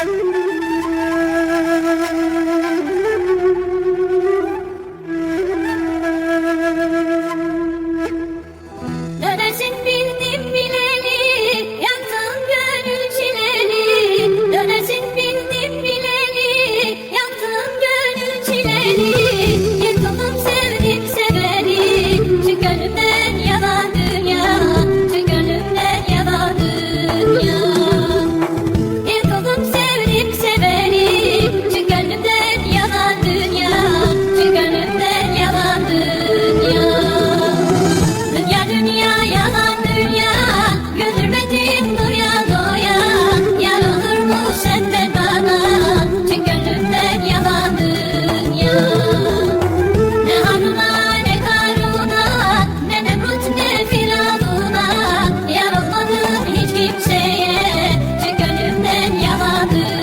Dönersin bildim bileli, yaktın gönül çileli. Dönersin bildim bileli, yaktın gönül çileli. Yıkıldım sevdim seveni, şu gönlümden yalan dünya, şu gönlümden yalan dünya. Yıkıldım sevdim seveni, şu gönlümden yalan dünya, şu gönlümden yalan dünya. Dünya dünya yalan dünya, güldürmedin doya doya. Yar olur mu senden bana, şu gönlümden yalan dünya. Ne Harun'a ne Karun'a, ne Nemrut ne Firavun'a. Yar olmadım hiç kimseye, şu gönlümden yalan dünya.